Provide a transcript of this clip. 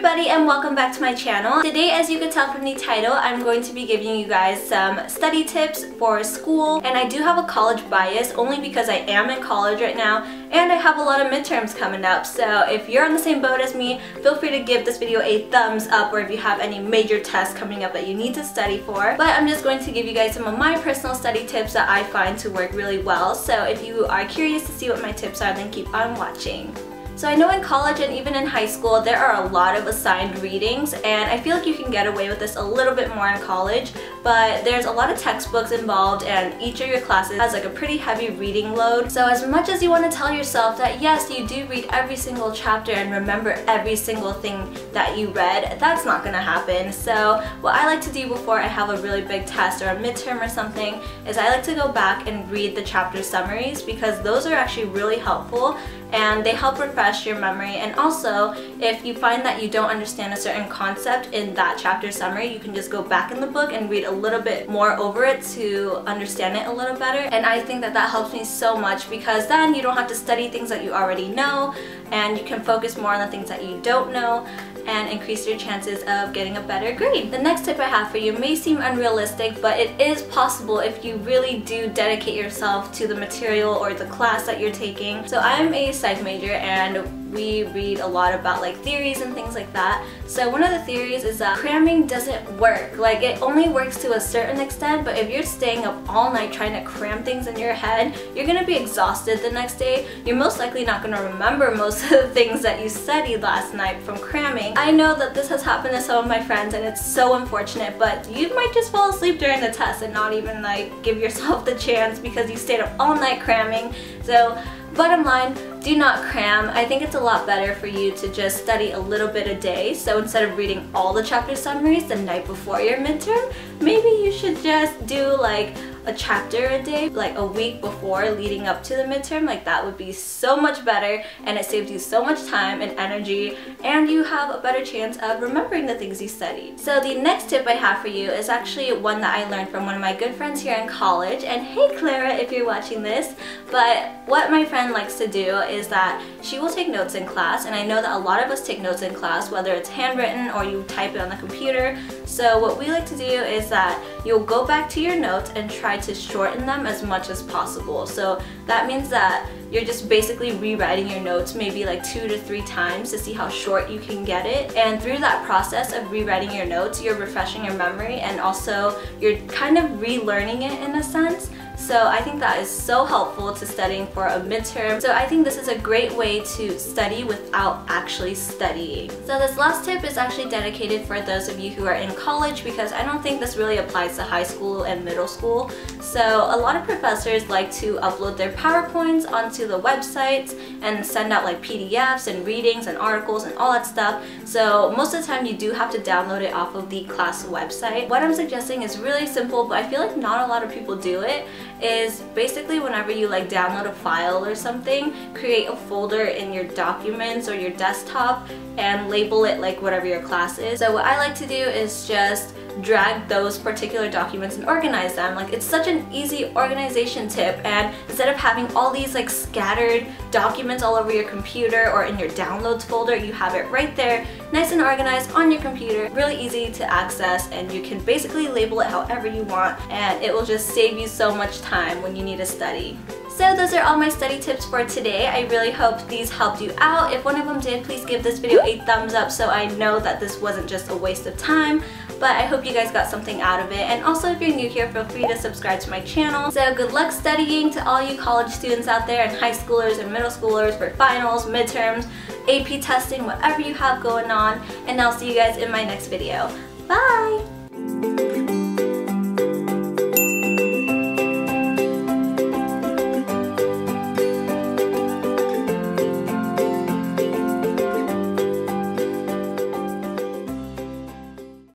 everybody, and welcome back to my channel. Today, as you can tell from the title, I'm going to be giving you guys some study tips for school, and I do have a college bias only because I am in college right now and I have a lot of midterms coming up. So if you're on the same boat as me, feel free to give this video a thumbs up, or if you have any major tests coming up that you need to study for. But I'm just going to give you guys some of my personal study tips that I find to work really well. So if you are curious to see what my tips are, then keep on watching. So I know in college and even in high school there are a lot of assigned readings, and I feel like you can get away with this a little bit more in college, but there's a lot of textbooks involved and each of your classes has like a pretty heavy reading load. So as much as you want to tell yourself that yes, you do read every single chapter and remember every single thing that you read, that's not gonna happen. So what I like to do before I have a really big test or a midterm or something is I like to go back and read the chapter summaries, because those are actually really helpful and they help refresh your memory. And also, if you find that you don't understand a certain concept in that chapter summary, you can just go back in the book and read a little bit more over it to understand it a little better. And I think that that helps me so much, because then you don't have to study things that you already know and you can focus more on the things that you don't know and increase your chances of getting a better grade. The next tip I have for you may seem unrealistic, but it is possible if you really do dedicate yourself to the material or the class that you're taking. So I'm a psych major and we read a lot about like theories and things like that. So one of the theories is that cramming doesn't work. Like, it only works to a certain extent, but if you're staying up all night trying to cram things in your head, you're gonna be exhausted the next day. You're most likely not gonna remember most of the things that you studied last night from cramming. I know that this has happened to some of my friends and it's so unfortunate, but you might just fall asleep during the test and not even like give yourself the chance because you stayed up all night cramming. So bottom line, do not cram. I think it's a lot better for you to just study a little bit a day. So instead of reading all the chapter summaries the night before your midterm, maybe you should just do like a chapter a day, like a week before leading up to the midterm. Like, that would be so much better, and it saves you so much time and energy, and you have a better chance of remembering the things you studied. So the next tip I have for you is actually one that I learned from one of my good friends here in college, and hey Clara if you're watching this, but what my friend likes to do is that she will take notes in class, and I know that a lot of us take notes in class, whether it's handwritten or you type it on the computer. So what we like to do is that you'll go back to your notes and try to shorten them as much as possible. So that means that you're just basically rewriting your notes maybe like 2 to 3 times to see how short you can get it. And through that process of rewriting your notes, you're refreshing your memory, and also you're kind of relearning it in a sense. So I think that is so helpful to studying for a midterm. So I think this is a great way to study without actually studying. So this last tip is actually dedicated for those of you who are in college, because I don't think this really applies to high school and middle school. So a lot of professors like to upload their PowerPoints onto the websites and send out like PDFs and readings and articles and all that stuff. So most of the time you do have to download it off of the class website. What I'm suggesting is really simple, but I feel like not a lot of people do it. Is basically whenever you like download a file or something, create a folder in your documents or your desktop and label it like whatever your class is. So what I like to do is just drag those particular documents and organize them. Like, it's such an easy organization tip, and instead of having all these like scattered documents all over your computer or in your downloads folder, you have it right there, nice and organized on your computer, really easy to access, and you can basically label it however you want, and it will just save you so much time when you need to study. So those are all my study tips for today. I really hope these helped you out. If one of them did, please give this video a thumbs up so I know that this wasn't just a waste of time. But I hope you guys got something out of it. And also, if you're new here, feel free to subscribe to my channel. So good luck studying to all you college students out there, and high schoolers and middle schoolers for finals, midterms, AP testing, whatever you have going on. And I'll see you guys in my next video. Bye!